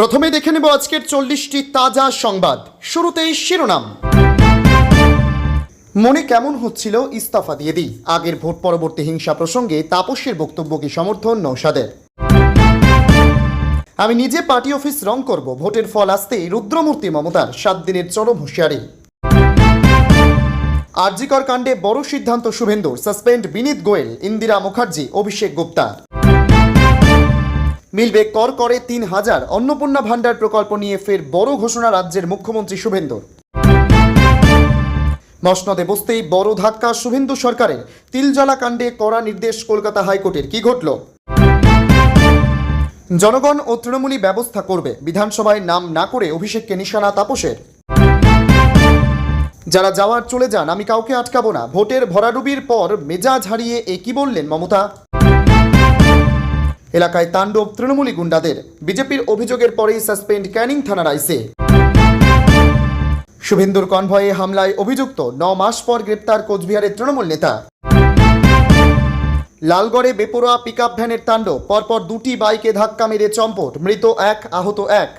প্রথমে দেখে নেব আজকের 40টি তাজা সংবাদ। শুরুতেই শিরোনাম। মনে কেমন হচ্ছিল ইস্তফা দিয়ে দিই, আগের ভোট পরবর্তী হিংসা প্রসঙ্গে তাপসের বক্তব্যকে সমর্থন নৌশাদের। আমি নিজে পার্টি অফিস রং করব, ভোটের ফল আসতেই রুদ্রমূর্তি মমতার 7 দিনের চরম হুঁশিয়ারি। আরজিকর কাণ্ডে বড় সিদ্ধান্ত শুভেন্দুর, সাসপেন্ড বিনীত গোয়েল, ইন্দিরা মুখার্জি, অভিষেক গুপ্তা। মিলবে কর করে 3000, অন্নপূর্ণা ভান্ডার প্রকল্প নিয়ে ফের বড় ঘোষণা রাজ্যের মুখ্যমন্ত্রী শুভেন্দুর। মসনদে বসতেই বড় ধাক্কা শুভেন্দু সরকারের, তিলজলা কাণ্ডে কড়া নির্দেশ কলকাতা হাইকোর্টের। কি ঘটল? জনগণ ও তৃণমূলই ব্যবস্থা করবে, বিধানসভায় নাম না করে অভিষেককে নিশানা তাপসের। যারা যাওয়ার চলে যান, আমি কাউকে আটকাবো না, ভোটের ভরাডুবির পর মেজাজ হারিয়ে কি বললেন মমতা। এলাকায় তাণ্ডব তৃণমূলী গুন্ডাদের, বিজেপির অভিযোগের পরেই সাসপেন্ড ক্যানিং থানার আইসি। শুভেন্দুর কনভয়ে হামলায় অভিযুক্ত, 9 মাস পর গ্রেপ্তার কোচবিহারের তৃণমূল নেতা। লালগড়ে বেপরোয়া পিকআপ ভ্যানের তাণ্ডব, পরপর 2টি বাইকে ধাক্কা মেরে চম্পট, মৃত 1, আহত 1।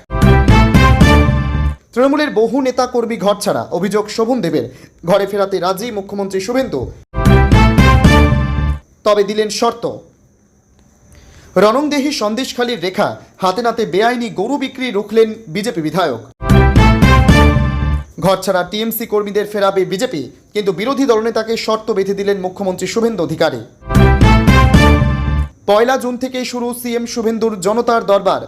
তৃণমূলের বহু নেতা কর্মী ঘরছাড়া, অভিযোগ শোভন দেবের। ঘরে ফেরাতে রাজি মুখ্যমন্ত্রী শুভেন্দু, তবে দিলেন শর্ত। রণংদেহী সন্দেশখালীর রেখা, হাতে নাতে বেআইনি গরু বিক্রি রুখলেন বিজেপি বিধায়ক। ঘরছাড়া টিএমসি কর্মীদের ফেরাবে বিজেপি, কিন্তু বিরোধী দলনেতাকে শর্ত বেঁধে দিলেন মুখ্যমন্ত্রী শুভেন্দু অধিকারী। 1 জুন থেকেই শুরু সিএম শুভেন্দুর জনতার দরবার,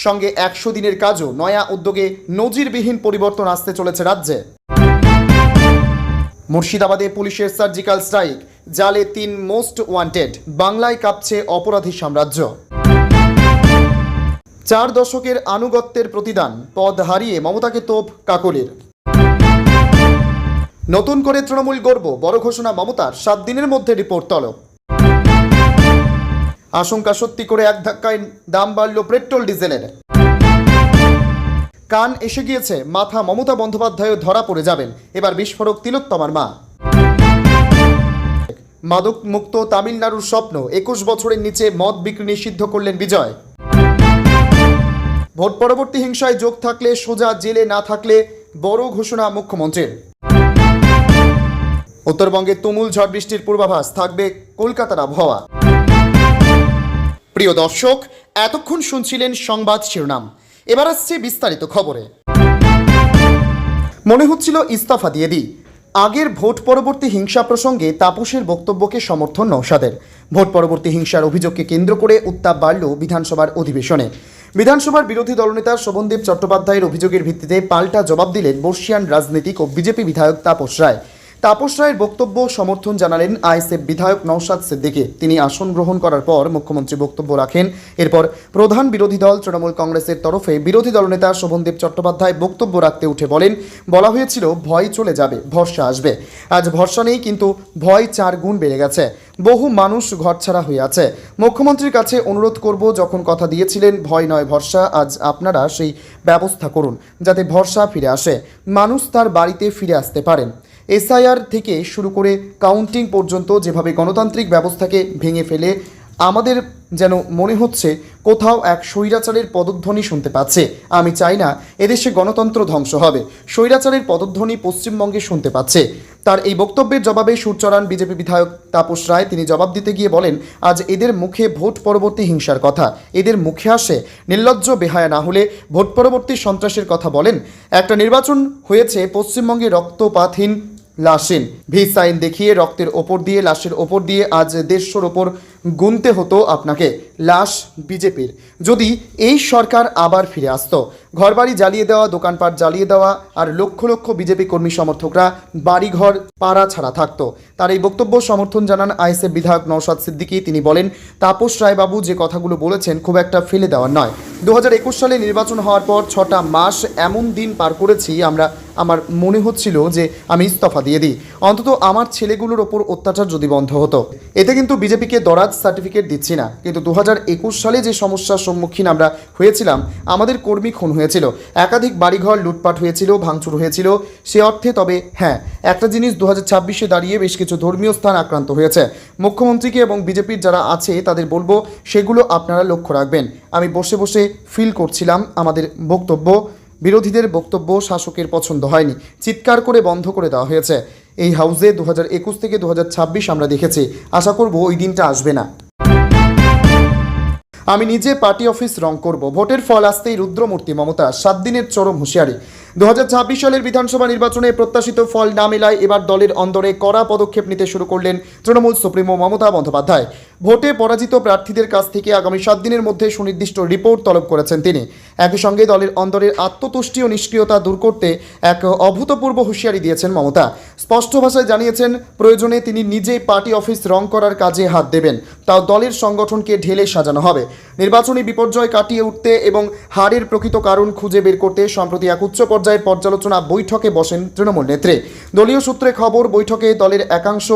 সঙ্গে 100 দিনের কাজও। নয়া উদ্যোগে নজিরবিহীন পরিবর্তন আসতে চলেছে রাজ্যে। মুর্শিদাবাদে পুলিশের সার্জিক্যাল স্ট্রাইক, জালে 3 মোস্ট ওয়ান্টেড, বাংলায় কাঁপছে অপরাধী সাম্রাজ্য। 4 দশকের আনুগত্যের প্রতিদান, পদ হারিয়ে মমতাকে তোপ কাকলির। নতুন করে তৃণমূল গর্ব, বড় ঘোষণা মমতার, 7 দিনের মধ্যে রিপোর্ট তলব। আশঙ্কা সত্যি করে এক ধাক্কায় দাম বাড়ল পেট্রোল ডিজেলের। কান এসে গিয়েছে, মাথা মমতা বন্দ্যোপাধ্যায় ধরা পড়ে যাবেন, এবার বিস্ফোরক তিলোত্তমার মা। মাদক মুক্ত তামিলনাড়ুর স্বপ্ন, 21 বছরের নিচে মদ বিক্রি নিষিদ্ধ করলেন বিজয়। ভোট পরবর্তী হিংসায় যোগ থাকলে সোজা জেলে, না থাকলে বড় ঘোষণা মুখ্যমন্ত্রীর। উত্তরবঙ্গে তুমুল ঝড় বৃষ্টির পূর্বাভাস, থাকবে কলকাতার আবহাওয়া। প্রিয় দর্শক, এতক্ষণ শুনছিলেন সংবাদ শিরোনাম, এবার আসছে বিস্তারিত খবরে। মনে হচ্ছিল ইস্তফা দিয়ে দিই, আগের ভোট পরবর্তী হিংসা প্রসঙ্গে তাপসের বক্তব্যকে সমর্থন নৌশাদের। ভোট পরবর্তী হিংসার অভিযোগকে কেন্দ্র করে উত্তাপ বাড়ল বিধানসভার অধিবেশনে। বিধানসভার বিরোধী দলনেতা শোভনদেব চট্টোপাধ্যায়ের অভিযোগের ভিত্তিতে পাল্টা জবাব দিলেন বর্ষিয়ান রাজনীতিক ও বিজেপি বিধায়ক তাপস রায়। তাপস রায়ের বক্তব্য সমর্থন জানালেন আইএসএফ বিধায়ক নওশাদ সিদ্দিকী। তিনি আসন গ্রহণ করার পর মুখ্যমন্ত্রী বক্তব্য রাখেন। এরপর প্রধান বিরোধী দল তৃণমূল কংগ্রেসের তরফে বিরোধী দলনেতা শোভনদেব চট্টোপাধ্যায় বক্তব্য রাখতে উঠে বলা হয়েছিল ভয় চলে যাবে, ভরসা আসবে। আজ ভরসা নেই, কিন্তু ভয় 4 গুণ বেড়ে গেছে। বহু মানুষ ঘরছাড়া হয়ে আছে। মুখ্যমন্ত্রীর কাছে অনুরোধ করব, যখন কথা দিয়েছিলেন ভয় নয় ভরসা, আজ আপনারা সেই ব্যবস্থা করুন যাতে ভরসা ফিরে আসে, মানুষ তার বাড়িতে ফিরে আসতে পারেন। এসআইআর থেকে শুরু করে কাউন্টিং পর্যন্ত যেভাবে গণতান্ত্রিক ব্যবস্থাকে ভেঙে ফেলে আমাদের যেন মনে হচ্ছে কোথাও এক স্বৈরাচারের পদধ্বনি শুনতে পাচ্ছে। আমি চাই না এদেশে গণতন্ত্র ধ্বংস হবে, স্বৈরাচারের পদধ্বনি পশ্চিমবঙ্গে শুনতে পাচ্ছে। তার এই বক্তব্যের জবাবে সুর চড়ান বিজেপি বিধায়ক তাপস রায়। তিনি জবাব দিতে গিয়ে বলেন, আজ এদের মুখে ভোট পরবর্তী হিংসার কথা, এদের মুখে আসে নির্লজ্জ বেহায়া না হলে ভোট পরবর্তী সন্ত্রাসের কথা বলেন। একটা নির্বাচন হয়েছে পশ্চিমবঙ্গে রক্তপাতহীন, লাশহীন, ভিস আইন দেখিয়ে রক্তের ওপর দিয়ে, লাশের ওপর দিয়ে আজ 150-র ওপর গুনতে হতো আপনাকে লাশ বিজেপির। যদি এই সরকার আবার ফিরে আসতো, ঘরবাড়ি জ্বালিয়ে দেওয়া, দোকানপাট জ্বালিয়ে দেওয়া, আর লক্ষ লক্ষ বিজেপি কর্মী সমর্থকরা বাড়িঘর পাড়া ছাড়া থাকতো। তার এই বক্তব্য সমর্থন জানান আইএসএফ বিধায়ক নওশাদ সিদ্দিকী। তিনি বলেন, তাপস রায়বাবু যে কথাগুলো বলেছেন খুব একটা ফেলে দেওয়ার নয়। 2021 সালে নির্বাচন হওয়ার পর 6টা মাস এমন দিন পার করেছি আমার মনে হচ্ছিল যে আমি ইস্তফা দিয়ে দিই, অন্তত আমার ছেলেগুলোর ওপর অত্যাচার যদি বন্ধ হতো। এতে কিন্তু বিজেপিকে দরাজ কাস্ট সার্টিফিকেট দিচ্ছি না, কিন্তু 2021 সালে যে সমস্যার সম্মুখীন আমরা হয়েছিলাম, আমাদের কর্মী খুন হয়েছিল, একাধিক বাড়িঘর লুটপাট হয়েছিল, ভাঙচুর হয়েছিল, সে অর্থে তবে হ্যাঁ, একটা জিনিস 2026-এ দাঁড়িয়ে বেশ কিছু ধর্মীয় স্থান আক্রান্ত হয়েছে। মুখ্যমন্ত্রীকে এবং বিজেপির যারা আছে তাদের বলবো সেগুলো আপনারা লক্ষ্য রাখবেন। আমি বসে বসে ফিল করছিলাম আমাদের বক্তব্য, বিরোধীদের বক্তব্য শাসকের পছন্দ হয়নি, চিৎকার করে বন্ধ করে দেওয়া হয়েছে। এই হাউসে 2021 থেকে 2026 আমরা দেখেছি, আশা করব ওই দিনটা আসবে না। আমি নিজে পার্টি অফিস রং করব, ভোটের ফল আসতেই রুদ্রমূর্তি মমতা, 7 দিনের চরম হুঁশিয়ারি। 2026 সালের বিধানসভা নির্বাচনে প্রত্যাশিত ফল না মেলায় এবার দলের অন্দরে কড়া পদক্ষেপ নিতে শুরু করলেন তৃণমূল সুপ্রিমো মমতা বন্দ্যোপাধ্যায়। ভোটে পরাজিত প্রার্থীদের কাছ থেকে আগামী 7 দিনের মধ্যে সুনির্দিষ্ট রিপোর্ট তলব করেছেন তিনি। একই সঙ্গে দলের অন্দরের আত্মতুষ্টি ও নিষ্ক্রিয়তা দূর করতে এক অভূতপূর্ব হুঁশিয়ারি দিয়েছেন মমতা। স্পষ্ট ভাষায় জানিয়েছেন, প্রয়োজনে তিনি নিজেই পার্টি অফিস রং করার কাজে হাত দেবেন, তাও দলের সংগঠনকে ঢেলে সাজানো হবে। নির্বাচনী বিপর্যয় কাটিয়ে উঠতে এবং হারের প্রকৃত কারণ খুঁজে বের করতে সম্প্রতি এক উচ্চ পর্যায়ের পর্যালোচনা বৈঠকে বসেন তৃণমূল নেত্রী। দলীয় সূত্রে খবর, বৈঠকে দলের একাংশ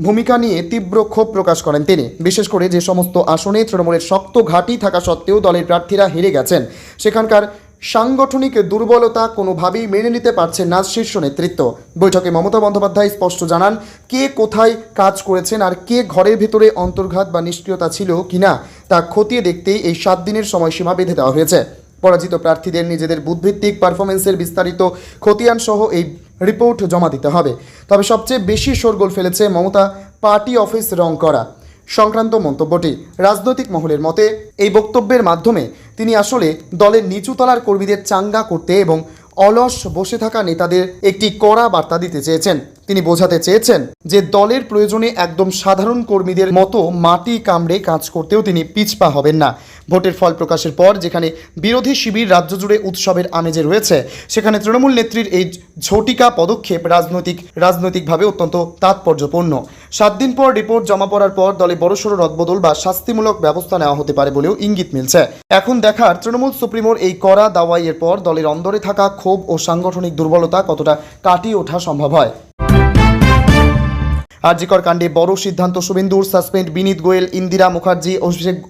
ভূমিকা নিয়ে তীব্র ক্ষোভ প্রকাশ করেন তিনি। বিশেষ করে যে সমস্ত আসনে তৃণমূলের শক্ত ঘাঁটি থাকা সত্ত্বেও দলের প্রার্থীরা হেরে গেছেন, সেখানকার সাংগঠনিক দুর্বলতা কোনোভাবেই মেনে নিতে পারছেন না শীর্ষ নেতৃত্ব। বৈঠকে মমতা বন্দ্যোপাধ্যায় স্পষ্ট জানান, কে কোথায় কাজ করেছেন আর কে ঘরের ভেতরে অন্তর্ঘাত বা নিষ্ক্রিয়তা ছিল কিনা তা খতিয়ে দেখতেই এই 7 দিনের সময়সীমা বেঁধে দেওয়া হয়েছে। পরাজিত প্রার্থীদের নিজেদের বুথভিত্তিক পারফরমেন্সের বিস্তারিত খতিয়ান সহ এই রিপোর্ট জমা দিতে হবে। তবে সবচেয়ে বেশি শোরগোল ফেলেছে মমতা পার্টি অফিস রং করা সংক্রান্ত মন্তব্যটি। রাজনৈতিক মহলের মতে এই বক্তব্যের মাধ্যমে তিনি আসলে দলের নিচুতলার কর্মীদের চাঙ্গা করতে এবং অলস বসে থাকা নেতাদের একটি কড়া বার্তা দিতে চেয়েছেন। তিনি বোঝাতে চেয়েছেন যে দলের প্রয়োজনে একদম সাধারণ কর্মীদের মতো মাটি কামড়ে কাজ করতেও তিনি পিছপা হবেন না। ভোটের ফল প্রকাশের পর যেখানে বিরোধী শিবির রাজ্য জুড়ে উৎসবের আমেজে রয়েছে, সেখানে তৃণমূল নেত্রীর এই ঝটিকা পদক্ষেপ রাজনৈতিকভাবে অত্যন্ত তাৎপর্যপূর্ণ। 7 দিন পর রিপোর্ট জমা পড়ার পর দলে বড়সড় রদবদল বা শাস্তিমূলক ব্যবস্থা নেওয়া হতে পারে বলেও ইঙ্গিত মিলছে। এখন দেখার তৃণমূল সুপ্রিমোর এই কড়া দাওয়াইয়ের পর দলের অন্দরে থাকা ক্ষোভ ও সাংগঠনিক দুর্বলতা কতটা কাটিয়ে ওঠা সম্ভব হয়। আরজিকর কাণ্ডে বড় সিদ্ধান্ত শুভেন্দুর, সাসপেন্ড বিনীত গোয়েল, ইন্দিরা মুখার্জি,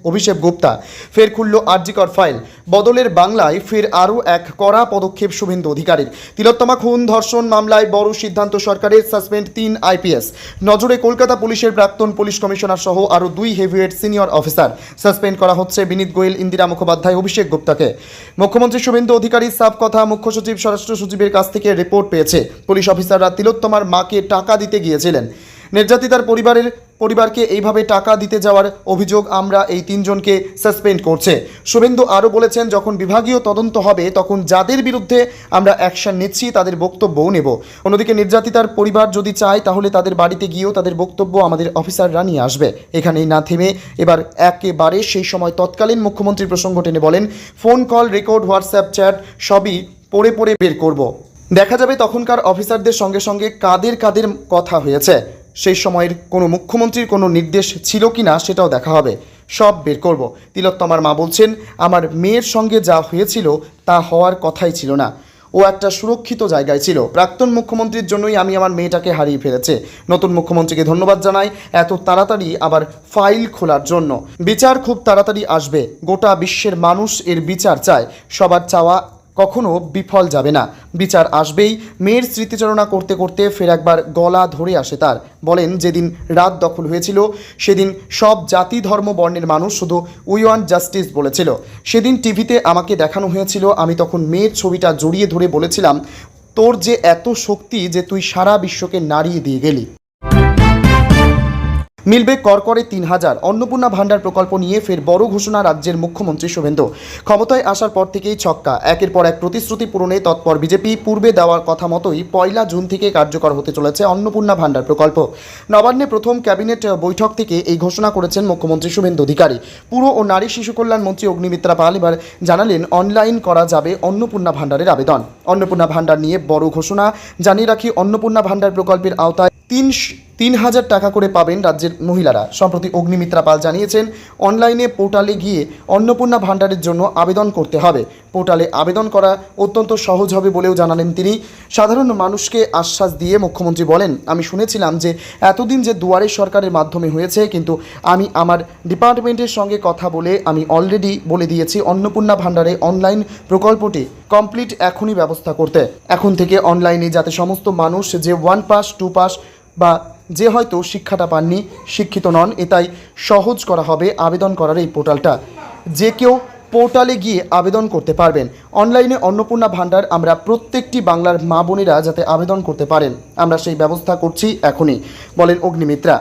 অভিষেক গুপ্তা। ফের খুলল আরজিকর ফাইল। বদলের বাংলায় ফের আরও এক কড়া পদক্ষেপ শুভেন্দু অধিকারীর। তিলোত্তমা খুন ধর্ষণ মামলায় বড় সিদ্ধান্ত সরকারের, সাসপেন্ড 3 আইপিএস। নজরে কলকাতা পুলিশের প্রাক্তন পুলিশ কমিশনার সহ আরও 2 হেভিওয়েট সিনিয়র অফিসার। সাসপেন্ড করা হচ্ছে বিনীত গোয়েল, ইন্দিরা মুখোপাধ্যায়, অভিষেক গুপ্তাকে। মুখ্যমন্ত্রী শুভেন্দু অধিকারী সাফ কথা, মুখ্য সচিব, স্বরাষ্ট্র সচিবের কাছ থেকে রিপোর্ট পেয়েছে পুলিশ অফিসাররা তিলোত্তমার মাকে টাকা দিতে গিয়েছিলেন। নির্যাতিতার পরিবারকে এইভাবে টাকা দিতে যাওয়ার অভিযোগ আমরা এই 3 জনকে সাসপেন্ড করছে। শুভেন্দু আরও বলেছেন, যখন বিভাগীয় তদন্ত হবে তখন যাদের বিরুদ্ধে আমরা অ্যাকশন নিচ্ছি তাদের বক্তব্যও নেব। অন্যদিকে নির্যাতিতার পরিবার যদি চায় তাহলে তাদের বাড়িতে গিয়েও তাদের বক্তব্য আমাদের অফিসাররা নিয়ে আসবে। এখানেই না থেমে এবার একেবারে সেই সময় তৎকালীন মুখ্যমন্ত্রীর প্রসঙ্গ টেনে বলেন, phone call record, WhatsApp chat সবই পড়ে বের করব। দেখা যাবে তখনকার অফিসারদের সঙ্গে সঙ্গে কাদের কথা হয়েছে, সেই সময়ের কোনো মুখ্যমন্ত্রীর কোনো নির্দেশ ছিল কিনা সেটাও দেখা হবে, সব বের করব। তিলোত্তমার মা বলছেন, আমার মেয়ের সঙ্গে যা হয়েছিল তা হওয়ার কথাই ছিল না। ও একটা সুরক্ষিত জায়গায় ছিল। প্রাক্তন মুখ্যমন্ত্রীর জন্যই আমি আমার মেয়েটাকে হারিয়ে ফেলেছি। নতুন মুখ্যমন্ত্রীকে ধন্যবাদ জানাই এত তাড়াতাড়ি আবার ফাইল খোলার জন্য। বিচার খুব তাড়াতাড়ি আসবে। গোটা বিশ্বের মানুষ এর বিচার চায়। সবার চাওয়া কখনো বিফল যাবে না, বিচার আসবেই। মেয়ের স্মৃতিচারণা করতে করতে ফের একবার গলা ধরে আসে তার। বলেন, যেদিন রাত দখল হয়েছিল সেদিন সব জাতি ধর্ম বর্ণের মানুষ শুধু উই ওয়ান্ট জাস্টিস বলেছিল। সেদিন টিভিতে আমাকে দেখানো হয়েছিল, আমি তখন মেয়ের ছবিটা জড়িয়ে ধরে বলেছিলাম, তোর যে এত শক্তি যে তুই সারা বিশ্বকে নাড়িয়ে দিয়ে গেলি। মিলবে করকরে 3000। অন্নপূর্ণা ভান্ডার প্রকল্প নিয়ে ফের বড় ঘোষণা রাজ্যের মুখ্যমন্ত্রী শুভেন্দু। ক্ষমতায় আসার পর থেকেই ছক্কা, একের পর এক প্রতিশ্রুতি পূরণে তৎপর বিজেপি। পূর্বে দেওয়ার কথা মতোই 1 জুন থেকে কার্যকর হতে চলেছে অন্নপূর্ণা ভান্ডার প্রকল্প। নবান্নে প্রথম ক্যাবিনেট বৈঠক থেকে এই ঘোষণা করেছেন মুখ্যমন্ত্রী শুভেন্দু অধিকারী। পুর ও নারী শিশু কল্যাণ মন্ত্রী অগ্নিমিত্রা পাল এবার জানালেন, অনলাইন করা যাবে অন্নপূর্ণা ভান্ডারের আবেদন। অন্নপূর্ণা ভান্ডার নিয়ে বড় ঘোষণা। জানিয়ে রাখি, অন্নপূর্ণা ভান্ডার প্রকল্পের আওতায় 3,000 টাকা করে পাবেন রাজ্যের মহিলারা। সম্প্রতি অগ্নিমিত্রা পাল জানিয়েছেন, অনলাইনে পোর্টালে গিয়ে অন্নপূর্ণা ভাণ্ডারের জন্য আবেদন করতে হবে। পোর্টালে আবেদন করা অত্যন্ত সহজ হবে বলেও জানালেন তিনি। সাধারণ মানুষকে আশ্বাস দিয়ে মুখ্যমন্ত্রী বলেন, আমি শুনেছিলাম যে এতদিন যে দুয়ারে সরকারের মাধ্যমে হয়েছে, কিন্তু আমি আমার ডিপার্টমেন্টের সঙ্গে কথা বলে আমি অলরেডি বলে দিয়েছি অন্নপূর্ণা ভাণ্ডারে অনলাইন প্রকল্পটি কমপ্লিট এখনই ব্যবস্থা করতে। এখন থেকে অনলাইনে যাতে সমস্ত মানুষ যে 1 পাস 2 পাস বা যে হয়তো শিক্ষাটা পাননি, শিক্ষিত নন, এটাই সহজ করা হবে আবেদন করার এই পোর্টালটা। যে কেউ পোর্টালে গিয়ে আবেদন করতে পারবেন। অনলাইনে অন্নপূর্ণা ভাণ্ডার আমরা প্রত্যেকটি বাংলার মা বোনেরা যাতে আবেদন করতে পারেন, আমরা সেই ব্যবস্থা করছি এখনই, বলেন অগ্নিমিত্রা।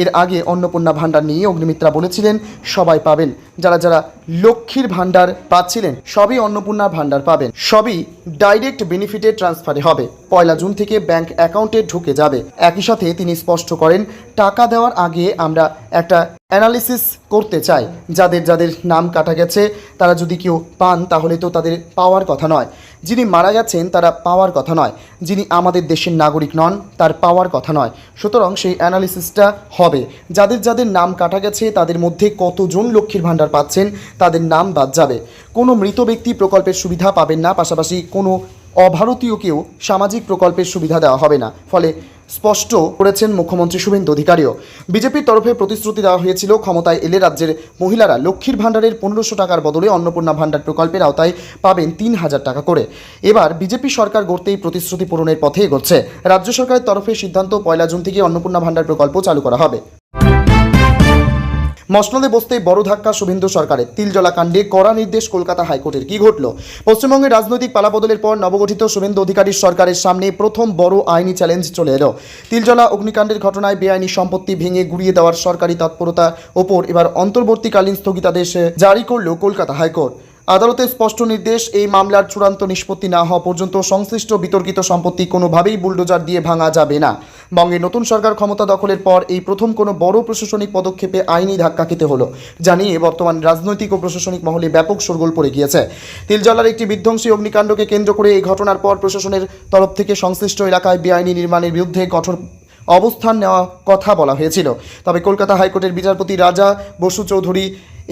এর আগে অন্নপূর্ণা ভাণ্ডার নিয়ে অগ্নিমিত্রা বলেছিলেন, সবাই পাবেন। যারা যারা লক্ষ্মীর ভাণ্ডার পাচ্ছিলেন সবই অন্নপূর্ণা ভাণ্ডার পাবেন। সবই ডাইরেক্ট বেনিফিটে ট্রান্সফারে হবে। 1 জুন থেকে ব্যাংক অ্যাকাউন্টে ঢুকে যাবে। একই সাথে তিনি স্পষ্ট করেন, টাকা দেওয়ার আগে আমরা একটা অ্যানালিসিস করতে চাই। যাদের যাদের নাম কাটা গেছে তারা যদি কেউ পান তাহলে তো তাদের পাওয়ার কথা নয়। যিনি মারা গেছেন তারা পাওয়ার কথা নয়। যিনি আমাদের দেশের নাগরিক নন তার পাওয়ার কথা নয়। সুতরাং সেই অ্যানালিসিসটা হবে। যাদের যাদের নাম কাটা গেছে তাদের মধ্যে কতজন লক্ষ্মীর ভাণ্ডার পাচ্ছেন তাদের নাম বাদ যাবে। কোনো মৃত ব্যক্তি প্রকল্পের সুবিধা পাবেন না, পাশাপাশি কোনো অভারতীয়কেও সামাজিক প্রকল্পের সুবিধা দেওয়া হবে না। ফলে স্পষ্ট করেছেন মুখ্যমন্ত্রী শুভেন্দু অধিকারীও। বিজেপির তরফে প্রতিশ্রুতি দেওয়া হয়েছিল, ক্ষমতায় এলে রাজ্যের মহিলারা লক্ষ্মীর ভাণ্ডারের 1500 টাকার বদলে অন্নপূর্ণা ভাণ্ডার প্রকল্পের আওতায় পাবেন 3000 টাকা করে। এবার বিজেপি সরকার গড়তেই প্রতিশ্রুতি পূরণের পথে এগোচ্ছে। রাজ্য সরকারের তরফে সিদ্ধান্ত, 1 জুন থেকে অন্নপূর্ণা ভাণ্ডার প্রকল্প চালু করা হবে। মসনদে বসতেই বড় ধাক্কা শুভেন্দু সরকারের। তিলজলা কাণ্ডে কড়া নির্দেশ কলকাতা হাইকোর্টের। কি ঘটল? পশ্চিমবঙ্গের রাজনৈতিক পালাবদলের পর নবগঠিত শুভেন্দু অধিকারীর সরকারের সামনে প্রথম বড় আইনি চ্যালেঞ্জ চলে এলো। তিলজলা অগ্নিকাণ্ডের ঘটনায় বেআইনি সম্পত্তি ভেঙে গুড়িয়ে দেওয়ার সরকারি তৎপরতার ওপর এবার অন্তর্বর্তীকালীন স্থগিতাদেশ জারি করল কলকাতা হাইকোর্ট। আদালতের স্পষ্ট নির্দেশ, এই মামলার চূড়ান্ত নিষ্পত্তি না হওয়া পর্যন্ত সংশ্লিষ্ট বিতর্কিত সম্পত্তি কোনোভাবেই বুলডোজার দিয়ে ভাঙা যাবে না। বঙ্গে নতুন সরকার ক্ষমতা দখলের পর এই প্রথম কোনো বড় প্রশাসনিক পদক্ষেপে আইনি ধাক্কা খেতে হলো, জানিয়ে বর্তমান রাজনৈতিক ও প্রশাসনিক মহলে ব্যাপক শোরগোল পড়ে গিয়েছে। তিলজলার একটি বিধ্বংসী অগ্নিকাণ্ডকে কেন্দ্র করে এই ঘটনার পর প্রশাসনের তরফ থেকে সংশ্লিষ্ট এলাকায় বেআইনি নির্মাণের বিরুদ্ধে কঠোর অবস্থান নেওয়া কথা বলা হয়েছিল। তবে কলকাতা হাইকোর্টের বিচারপতি রাজা বসু চৌধুরী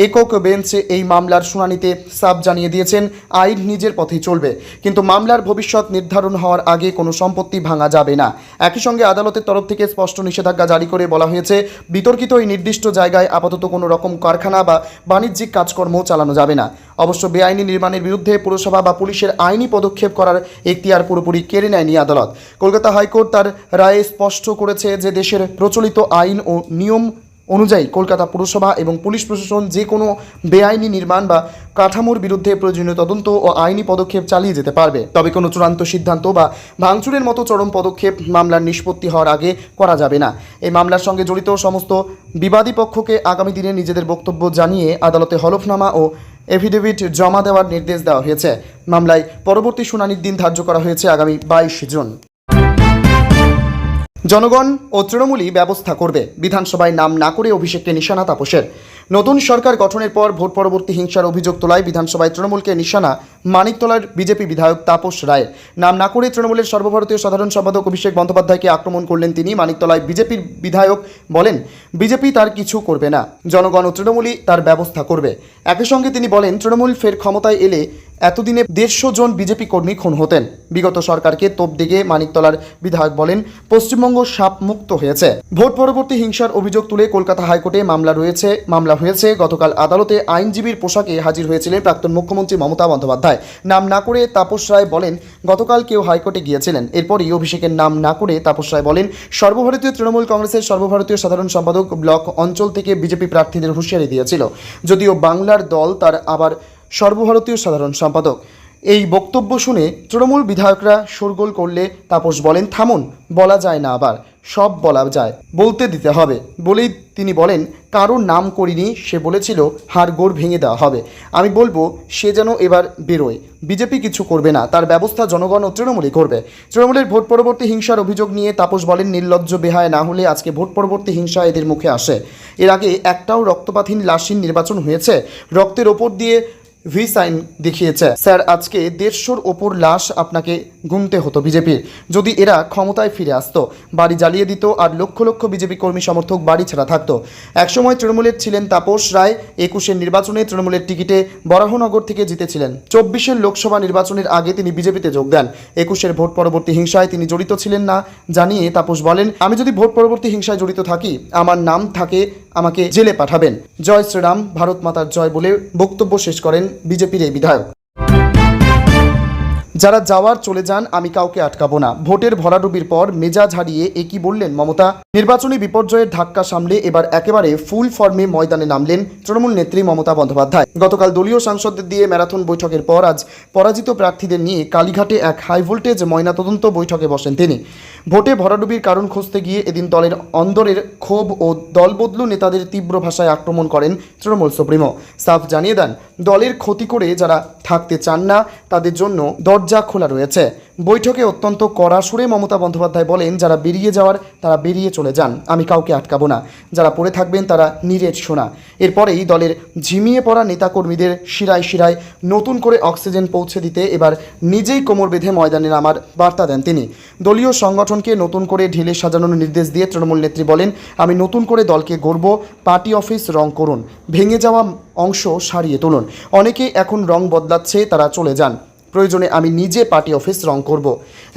একক বেঞ্চে এই মামলার শুনানিতে সাফ জানিয়ে দিয়েছেন, আইন নিজের পথেই চলবে, কিন্তু মামলার ভবিষ্যৎ নির্ধারণ হওয়ার আগে কোনো সম্পত্তি ভাঙা যাবে না। একই সঙ্গে আদালতের তরফ থেকে স্পষ্ট নিষেধাজ্ঞা জারি করে বলা হয়েছে, বিতর্কিত এই নির্দিষ্ট জায়গায় আপাতত কোনো রকম কারখানা বা বাণিজ্যিক কাজকর্ম চালানো যাবে না। অবশ্য বেআইনি নির্মাণের বিরুদ্ধে পুরসভা বা পুলিশের আইনি পদক্ষেপ করার এখতিয়ার পুরোপুরি কেড়ে নেয়নি আদালত। কলকাতা হাইকোর্ট তার রায়ে স্পষ্ট করেছে যে দেশের প্রচলিত আইন ও নিয়ম অনুযায়ী কলকাতা পুরসভা এবং পুলিশ প্রশাসন যে কোনো বেআইনি নির্মাণ বা কাঠামোর বিরুদ্ধে প্রয়োজনীয় তদন্ত ও আইনি পদক্ষেপ চালিয়ে যেতে পারবে। তবে কোনো চূড়ান্ত সিদ্ধান্ত বা ভাঙচুরের মতো চরম পদক্ষেপ মামলার নিষ্পত্তি হওয়ার আগে করা যাবে না। এই মামলার সঙ্গে জড়িত সমস্ত বিবাদী পক্ষকে আগামী দিনে নিজেদের বক্তব্য জানিয়ে আদালতে হলফনামা ও এফিডেভিট জমা দেওয়ার নির্দেশ দেওয়া হয়েছে। মামলায় পরবর্তী শুনানির দিন ধার্য করা হয়েছে আগামী 22 জুন। জনগণ ও তৃণমূলই ব্যবস্থা করবে, বিধানসভায় নাম না করে অভিষেককে নিশানা তাপসের। নতুন সরকার গঠনের পর ভোট পরবর্তী হিংসার অভিযোগ তোলায় বিধানসভায় তৃণমূলকে নিশানা মানিকতলার বিজেপি বিধায়ক তাপস রায়ের। নাম না করে তৃণমূলের সর্বভারতীয় সাধারণ সম্পাদক অভিষেক বন্দ্যোপাধ্যায়কে আক্রমণ করলেন তিনি। মানিকতলায় বিজেপির বিধায়ক বলেন, বিজেপি তার কিছু করবে না, জনগণ ও তৃণমূলই তার ব্যবস্থা করবে। একই সঙ্গে তিনি বলেন, তৃণমূল ফের ক্ষমতায় এলে এতদিনে 150 জন বিজেপি কর্মী খুন হতেন। বিগত সরকারকে তোপ দিকে মানিকতলার বিধায়ক বলেন, পশ্চিমবঙ্গ সাপ মুক্ত হয়েছে। ভোট পরবর্তী হিংসার অভিযোগ তুলে কলকাতা হাইকোর্টে মামলা হয়েছে। গতকাল আদালতে আইনজীবীর পোশাকে হাজির হয়েছিলেন প্রাক্তন মুখ্যমন্ত্রী মমতা বন্দ্যোপাধ্যায়। নাম না করে তাপস রায় বলেন, গতকাল কেউ হাইকোর্টে গিয়েছিলেন। এরপরই অভিষেকের নাম না করে তাপস রায় বলেন, সর্বভারতীয় তৃণমূল কংগ্রেসের সর্বভারতীয় সাধারণ সম্পাদক ব্লক অঞ্চল থেকে বিজেপি প্রার্থীদের হুঁশিয়ারি দিয়েছিল। যদিও বাংলার দল, তার আবার সর্বভারতীয় সাধারণ সম্পাদক। এই বক্তব্য শুনে তৃণমূল বিধায়করা শোরগোল করলে তাপস বলেন, থামুন, বলা যায় না, আবার সব বলা যায়, বলতে দিতে হবে বলেই তিনি বলেন, কারোর নাম করিনি, সে বলেছিল হাড়গোড় ভেঙে দেওয়া হবে। আমি বলবো সে যেন এবার বেরোয়। বিজেপি কিছু করবে না, তার ব্যবস্থা জনগণ ও তৃণমূলই করবে। তৃণমূলের ভোট পরবর্তী হিংসার অভিযোগ নিয়ে তাপস বলেন, নির্লজ্জ বেহায় না হলে আজকে ভোট পরবর্তী হিংসা এদের মুখে আসে। এর আগে একটাও রক্তপাতহীন লাশহীন নির্বাচন হয়েছে? রক্তের ওপর দিয়ে ভি সাইন দেখিয়েছে। স্যার, আজকে 150-র ওপর লাশ আপনাকে গুনতে হতো বিজেপির, যদি এরা ক্ষমতায় ফিরে আসতো, বাড়ি জ্বালিয়ে দিত আর লক্ষ লক্ষ বিজেপি কর্মী সমর্থক বাড়ি ছাড়া থাকতো। একসময় তৃণমূলের ছিলেন তাপস রায়, 21-এর নির্বাচনে তৃণমূলের টিকিটে বরাহনগর থেকে জিতেছিলেন। 24-এর লোকসভা নির্বাচনের আগে তিনি বিজেপিতে যোগ দেন। 21-এর ভোট পরবর্তী হিংসায় তিনি জড়িত ছিলেন না জানিয়ে তাপস বলেন, আমি যদি ভোট পরবর্তী হিংসায় জড়িত থাকি, আমার নাম থাকে, আমাকে জেলে পাঠাবেন। জয় শ্রীরাম, ভারত মাতার জয় বলে বক্তব্য শেষ করেন বিজেপির এই বিধায়ক। যারা যাওয়ার চলে যান, আমি কাউকে আটকাবো না। ভোটের ভরাডুবির পর মেজাজ হারিয়ে একই বললেন মমতা। নির্বাচনী বিপর্যয়ের ধাক্কা সামলে এবার একেবারে ফুল ফর্মে ময়দানে নামলেন তৃণমূল নেত্রী মমতা বন্দ্যোপাধ্যায়। গতকাল দলীয় সাংসদদের দিয়ে ম্যারাথন বৈঠকের পর আজ পরাজিত প্রার্থীদের নিয়ে কালীঘাটে এক হাই ভোল্টেজ ময়নাতদন্ত বৈঠকে বসেন তিনি। ভোটে ভরাডুবির কারণ খুঁজতে গিয়ে এদিন দলের অন্দরের ক্ষোভ ও দলবদলু নেতাদের তীব্র ভাষায় আক্রমণ করেন তৃণমূল সুপ্রিমো। সাফ জানিয়ে দেন, দলের ক্ষতি করে যারা থাকতে চান না তাদের জন্য দরজা খোলা রয়েছে। বৈঠকে অত্যন্ত কড়া সুরে মমতা বন্দ্যোপাধ্যায় বলেন, যারা বেরিয়ে যাওয়ার তারা বেরিয়ে চলে যান, আমি কাউকে আটকাবো না। যারা পড়ে থাকবেন তারা নিরেট শোনা। এরপরেই দলের ঝিমিয়ে পড়া নেতাকর্মীদের শিরায় শিরায় নতুন করে অক্সিজেন পৌঁছে দিতে এবার নিজেই কোমর বেঁধে ময়দানে নামার বার্তা দেন তিনি। দলীয় সংগঠনকে নতুন করে ঢেলে সাজানোর নির্দেশ দিয়ে তৃণমূল নেত্রী বলেন, আমি নতুন করে দলকে গড়ব, পার্টি অফিস রং করুন, ভেঙে যাওয়া অংশ সারিয়ে তুলুন। অনেকেই এখন রং বদলাচ্ছে, তারা চলে যান, প্রয়োজনে আমি নিজে পার্টি অফিস রং করব।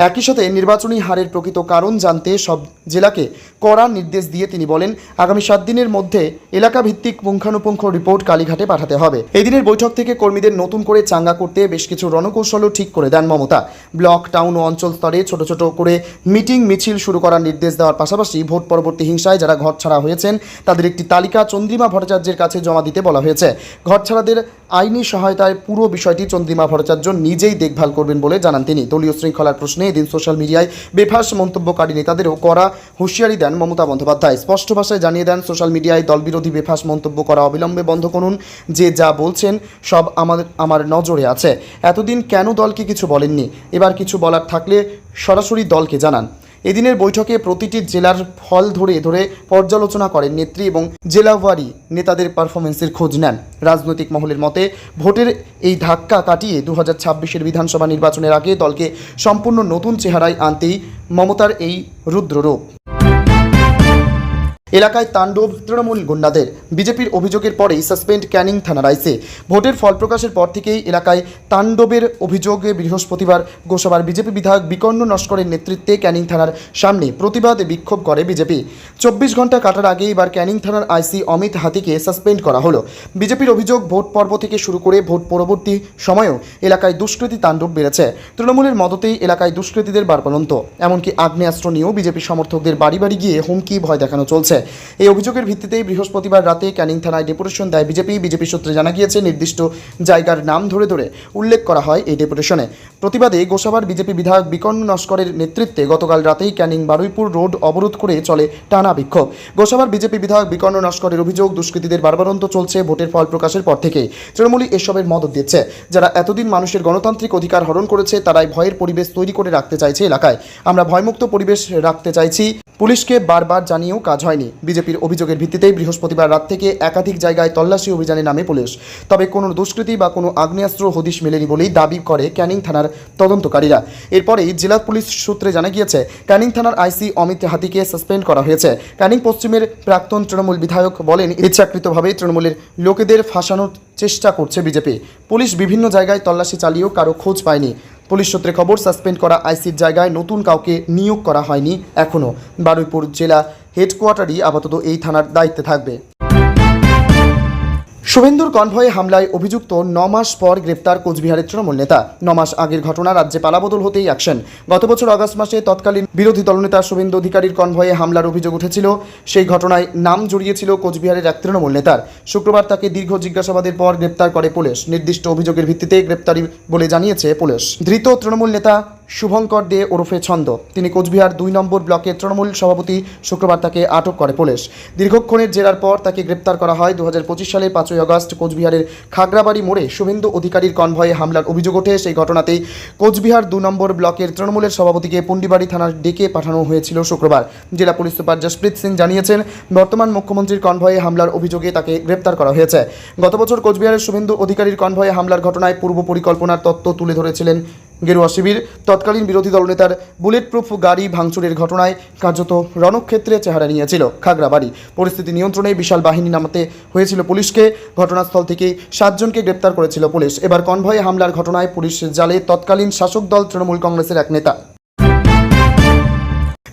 একই সাথে নির্বাচনী হারের প্রকৃত কারণ জানতে সব জেলাকে কড়া নির্দেশ দিয়ে তিনি বলেন, আগামী 7 দিনের মধ্যে এলাকা ভিত্তিক পুঙ্খানুপুঙ্খ রিপোর্ট কালীঘাটে পাঠাতে হবে। এদিনের বৈঠক থেকে কর্মীদের নতুন করে চাঙ্গা করতে বেশ কিছু রণকৌশলও ঠিক করে দেন মমতা। ব্লক, টাউন ও অঞ্চল স্তরে ছোট ছোট করে মিটিং মিছিল শুরু করার নির্দেশ দেওয়ার পাশাপাশি ভোট পরবর্তী হিংসায় যারা ঘর ছাড়া হয়েছেন তাদের একটি তালিকা চন্দ্রিমা ভট্টাচার্যের কাছে জমা দিতে বলা হয়েছে। ঘর ছাড়াদের আইনি সহায়তায় পুরো বিষয়টি চন্দ্রিমা ভট্টাচার্য নিজেই দেখভাল করবেন বলে জানান তিনি। দলীয় শৃঙ্খলার প্রশ্নে এদিন সোশ্যাল মিডিয়ায় বেফাঁস মন্তব্যকারী নেতাদেরও কড়া হুঁশিয়ারি দেন মমতা বন্দ্যোপাধ্যায়। স্পষ্ট ভাষায় জানিয়ে দেন, সোশ্যাল মিডিয়ায় দলবিরোধী বেফাঁস মন্তব্য করা অবিলম্বে বন্ধ করুন। যে যা বলছেন সব আমার নজরে আছে। এতদিন কেন দলকে কিছু বলেননি? এবার কিছু বলার থাকলে সরাসরি দলকে জানান। এদিনের বৈঠকে প্রতিটি জেলার ফল ধরে ধরে পর্যালোচনা করেন নেত্রী এবং জেলাওয়ারি নেতাদের পারফরমেন্সের খোঁজ নেন। রাজনৈতিক মহলের মতে ভোটের এই ধাক্কা কাটিয়ে 2026-এর বিধানসভা নির্বাচনের আগে দলকে সম্পূর্ণ নতুন চেহারায় আনতেই মমতার এই রুদ্ররূপ। এলাকায় তাণ্ডব তৃণমূল গুন্ডাদের। বিজেপির অভিযোগের পরেই সাসপেন্ড ক্যানিং থানার আইসি। ভোটের ফল প্রকাশের পর থেকেই এলাকায় তাণ্ডবের অভিযোগে বৃহস্পতিবার গোসাবার বিজেপি বিধায়ক বিকর্ণ নস্করের নেতৃত্বে ক্যানিং থানার সামনে প্রতিবাদে বিক্ষোভ করে বিজেপি। 24 ঘন্টা কাটার আগে এবার ক্যানিং থানার আইসি অমিত হাতিকে সাসপেন্ড করা হলো। বিজেপির অভিযোগ, ভোট পর্ব থেকে শুরু করে ভোট পরবর্তী সময়েও এলাকায় দুষ্কৃতী তাণ্ডব বেড়েছে। তৃণমূলের মদতেই এলাকায় দুষ্কৃতীদের বাড়বাড়ন্ত, এমনকি আগ্নেয়াস্ত্র নিয়েও বিজেপি সমর্থকদের বাড়ি বাড়ি গিয়ে হুমকি ভয় দেখানো চলছে। এই অভিযোগের ভিত্তিতেই বৃহস্পতিবার রাতে ক্যানিং থানায় ডেপুটেশন দেয় বিজেপি সূত্রে জানা গিয়েছে, নির্দিষ্ট জায়গার নাম ধরে ধরে উল্লেখ করা হয় এই ডেপুটেশনে। প্রতিবাদে গোসাবার বিজেপি বিধায়ক বিকর্ণ নস্করের নেতৃত্বে গতকাল রাতেই ক্যানিং বারুইপুর রোড অবরোধ করে চলে টানা বিক্ষোভ। গোসাবার বিজেপি বিধায়ক বিকর্ণ নস্করের অভিযোগ, দুষ্কৃতীদের বাড়বাড়ন্ত চলছে ভোটের ফল প্রকাশের পর থেকেই। তৃণমূলই এসবের মদত দিচ্ছে। যারা এতদিন মানুষের গণতান্ত্রিক অধিকার হরণ করেছে তারাই ভয়ের পরিবেশ তৈরি করে রাখতে চাইছে এলাকায়। আমরা ভয়মুক্ত পরিবেশ রাখতে চাইছি, পুলিশকে বারবার জানিয়েও কাজ হয়নি। বিজেপির অভিযোগের ভিত্তিতেই বৃহস্পতিবার রাত থেকে একাধিক জায়গায় তল্লাশি অভিযানে নামে পুলিশ। তবে কোনো দুষ্কৃতী বা কোনো আগ্নেয়াস্ত্র হদিশ মেলেনি বলেই দাবি করে ক্যানিং থানার তদন্তকারীরা। এরপরেই জেলা পুলিশ সূত্রে জানা গিয়েছে, ক্যানিং থানার আইসি অমিত হাতিকে সাসপেন্ড করা হয়েছে। ক্যানিং পশ্চিমের প্রাক্তন তৃণমূল বিধায়ক বলেন, ইচ্ছাকৃতভাবে তৃণমূলের লোকেদের ফাঁসানোর চেষ্টা করছে বিজেপি। পুলিশ বিভিন্ন জায়গায় তল্লাশি চালিয়েও কারো খোঁজ পায়নি। পুলিশ সূত্রে খবর, সাসপেন্ড করা আইসির জায়গায় নতুন কাউকে নিয়োগ করা হয়নি এখনও। বারুইপুর জেলা হেডকোয়ার্টারই আপাতত এই থানার দায়িত্বে থাকবে। শুভেন্দুর কনভয়ে হামলায় অভিযুক্ত 9 মাস পর গ্রেপ্তার কোচবিহারের তৃণমূল নেতা। 9 মাস আগের ঘটনা, রাজ্যে পালাবদল হতেই অ্যাকশন। গত বছর আগস্ট মাসে তৎকালীন বিরোধী দলনেতা শুভেন্দু অধিকারীর কনভয়ে হামলার অভিযোগ উঠেছিল। সেই ঘটনায় নাম জড়িয়েছিল কোচবিহারের এক তৃণমূল নেতার। শুক্রবার তাকে দীর্ঘ জিজ্ঞাসাবাদের পর গ্রেপ্তার করে পুলিশ। নির্দিষ্ট অভিযোগের ভিত্তিতে গ্রেপ্তারি বলে জানিয়েছে পুলিশ। ধৃত তৃণমূল নেতা শুভঙ্কর দে ওরফে ছন্দ। তিনি কোচবিহার 2 নম্বর ব্লকের তৃণমূল সভাপতি। শুক্রবার তাকে আটক করে পুলিশ। দীর্ঘক্ষণের জেরার পর তাকে গ্রেপ্তার করা হয়। 2025 সালের 5ই আগস্ট কোচবিহারের খাগড়াবাড়ি মোড়ে শুভেন্দু অধিকারীর কনভয়ে হামলার অভিযোগ ওঠে। সেই ঘটনাতেই কোচবিহার 2 নম্বর ব্লকের তৃণমূলের সভাপতিকে পুন্ডিবাড়ি থানার ডেকে পাঠানো হয়েছিল শুক্রবার। জেলা পুলিশ সুপার জসপ্রীত সিং জানিয়েছেন, বর্তমান মুখ্যমন্ত্রীর কনভয়ে হামলার অভিযোগে তাকে গ্রেপ্তার করা হয়েছে। গত বছর কোচবিহারের শুভেন্দু অধিকারীর কনভয়ে হামলার ঘটনায় পূর্ব পরিকল্পনার তত্ত্ব তুলে ধরেছিলেন গেরুয়া শিবির। তৎকালীন বিরোধী দলনেতার বুলেট প্রুফ গাড়ি ভাঙচুরের ঘটনায় কার্যত রণক্ষেত্রে চেহারা নিয়েছিল খাগড়াবাড়ি। পরিস্থিতি নিয়ন্ত্রণে বিশাল বাহিনী নামাতে হয়েছিল পুলিশকে। ঘটনাস্থল থেকেই 7 জনকে গ্রেপ্তার করেছিল পুলিশ। এবার কনভয়ে হামলার ঘটনায় পুলিশ জালে তৎকালীন শাসক দল তৃণমূল কংগ্রেসের এক নেতা।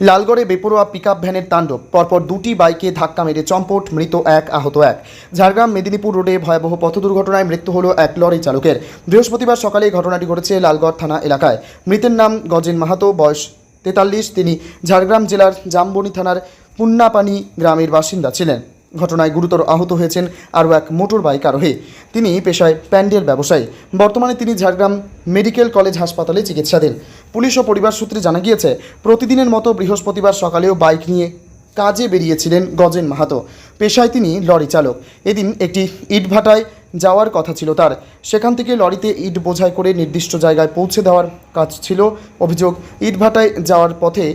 লালগড়ে বেপরোয়া পিকআপ ভ্যানের তাণ্ডব, পরপর 2টি বাইকে ধাক্কা মেরে চম্পট, মৃত 1, আহত 1। ঝাড়গ্রাম মেদিনীপুর রোডে ভয়াবহ পথ দুর্ঘটনায় মৃত্যু হলো এক লরি চালকের। বৃহস্পতিবার সকালে ঘটনাটি ঘটেছে লালগড় থানা এলাকায়। মৃতের নাম গজেন মাহাতো, বয়স 43। তিনি ঝাড়গ্রাম জেলার জামবনি থানার পুন্নাপানি গ্রামের বাসিন্দা ছিলেন। ঘটনায় গুরুতর আহত হয়েছেন আরও এক মোটর বাইক আরোহী। তিনি পেশায় প্যান্ডেল ব্যবসায়ী। বর্তমানে তিনি ঝাড়গ্রাম মেডিকেল কলেজ হাসপাতালে চিকিৎসাধীন। পুলিশ ও পরিবার সূত্রে জানা গিয়েছে, প্রতিদিনের মতো বৃহস্পতিবার সকালেও বাইক নিয়ে কাজে বেরিয়েছিলেন গজেন মাহাতো। পেশায় তিনি লরি চালক। এদিন একটি ইটভাটায় যাওয়ার কথা ছিল তার। সেখান থেকে লরিতে ইট বোঝাই করে নির্দিষ্ট জায়গায় পৌঁছে দেওয়ার কাজ ছিল। অভিযোগ, ইটভাটায় যাওয়ার পথে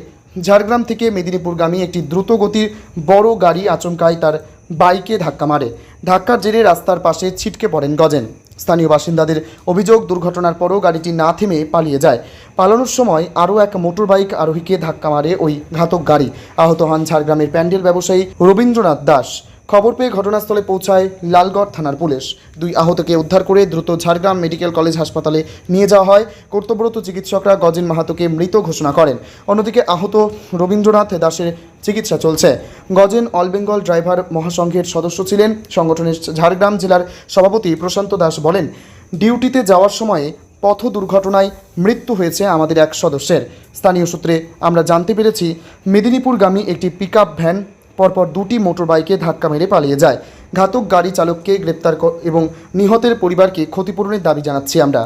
ঝাড়গ্রাম থেকে মেদিনীপুরগামী একটি দ্রুতগতির বড় গাড়ি আচমকায় তার বাইকে ধাক্কা মারে। ধাক্কার জেরে রাস্তার পাশে ছিটকে পড়েন গজেন। স্থানীয় বাসিন্দাদের অভিযোগ, দুর্ঘটনার পরও গাড়িটি না থেমে পালিয়ে যায়। পালানোর সময় আরও এক মোটর বাইক আরোহীকে ধাক্কা মারে ওই ঘাতক গাড়ি। আহত হন ঝাড়গ্রামের প্যান্ডেল ব্যবসায়ী রবীন্দ্রনাথ দাস। খবর পেয়ে ঘটনাস্থলে পৌঁছায় লালগড় থানার পুলিশ। 2 আহতকে উদ্ধার করে দ্রুত ঝাড়গ্রাম মেডিকেল কলেজ হাসপাতালে নিয়ে যাওয়া হয়। কর্তব্যরত চিকিৎসকরা গজেন মাহাতোকে মৃত ঘোষণা করেন। অন্যদিকে আহত রবীন্দ্রনাথ দাসের চিকিৎসা চলছে। গজেন অল বেঙ্গল ড্রাইভার মহাসংঘের সদস্য ছিলেন। সংগঠনের ঝাড়গ্রাম জেলার সভাপতি প্রশান্ত দাস বলেন, ডিউটিতে যাওয়ার সময়ে পথ দুর্ঘটনায় মৃত্যু হয়েছে আমাদের এক সদস্যের। স্থানীয় সূত্রে আমরা জানতে পেরেছি, মেদিনীপুরগামী একটি পিকআপ ভ্যান পরপর 2টি মোটর বাইকে ধাক্কা মেরে পালিয়ে যায়। ঘাতক গাড়ি চালককে গ্রেপ্তার এবং নিহতের পরিবারকে ক্ষতিপূরণের দাবি জানাচ্ছি আমরা।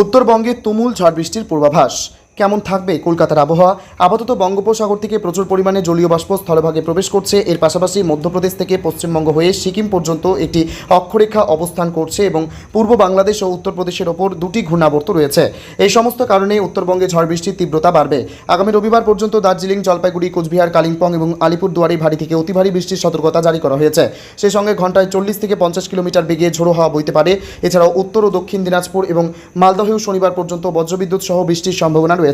উত্তরবঙ্গে তুমুল ঝড় বৃষ্টির পূর্বাভাস। কেমন থাকবে কলকাতার আবহাওয়া? আপাতত বঙ্গোপসাগর থেকে প্রচুর পরিমাণে জলীয় বাষ্প স্থলভাগে প্রবেশ করছে। এর পাশাপাশি মধ্যপ্রদেশ থেকে পশ্চিমবঙ্গ হয়ে সিকিম পর্যন্ত একটি অক্ষরেখা অবস্থান করছে এবং পূর্ব বাংলাদেশ ও উত্তরপ্রদেশের ওপর 2টি ঘূর্ণাবর্ত রয়েছে। এই সমস্ত কারণে উত্তরবঙ্গে ঝড় বৃষ্টির তীব্রতা বাড়বে। আগামী রবিবার পর্যন্ত দার্জিলিং, জলপাইগুড়ি, কোচবিহার, কালিম্পং এবং আলিপুরদুয়ারে ভারী থেকে অতি ভারী বৃষ্টির সতর্কতা জারি করা হয়েছে। সেই সঙ্গে ঘন্টায় 40 থেকে 50 কিলোমিটার বেগে ঝোড়ো হাওয়া বইতে পারে। এছাড়াও উত্তর ও দক্ষিণ দিনাজপুর এবং মালদহেও শনিবার পর্যন্ত বজ্রবিদ্যুৎ সহ বৃষ্টির সম্ভাবনা রয়েছে।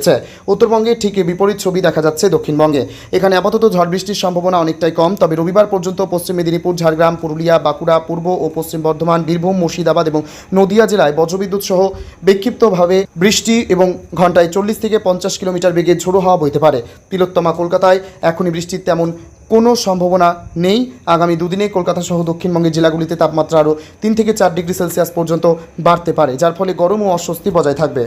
উত্তরবঙ্গে ঠিক বিপরীত ছবি দেখা যাচ্ছে দক্ষিণবঙ্গে। এখানে আপাতত ঝড় বৃষ্টির সম্ভাবনা অনেকটাই কম। তবে রবিবার পর্যন্ত পশ্চিম মেদিনীপুর, ঝাড়গ্রাম, পুরুলিয়া, বাঁকুড়া, পূর্ব ও পশ্চিম বর্ধমান, বীরভূম, মুর্শিদাবাদ এবং নদিয়া জেলায় বজ্রবিদ্যুৎ সহ বিক্ষিপ্তভাবে বৃষ্টি এবং ঘন্টায় 40 থেকে 50 কিলোমিটার বেগে ঝোড়ো হাওয়া বইতে পারে। তিলোত্তমা কলকাতায় এখনই বৃষ্টির তেমন কোনো সম্ভাবনা নেই। আগামী 2 দিনে কলকাতা সহ দক্ষিণবঙ্গের জেলাগুলিতে তাপমাত্রা আরও 3 থেকে 4 ডিগ্রি সেলসিয়াস পর্যন্ত বাড়তে পারে, যার ফলে গরম ও অস্বস্তি বজায় থাকবে।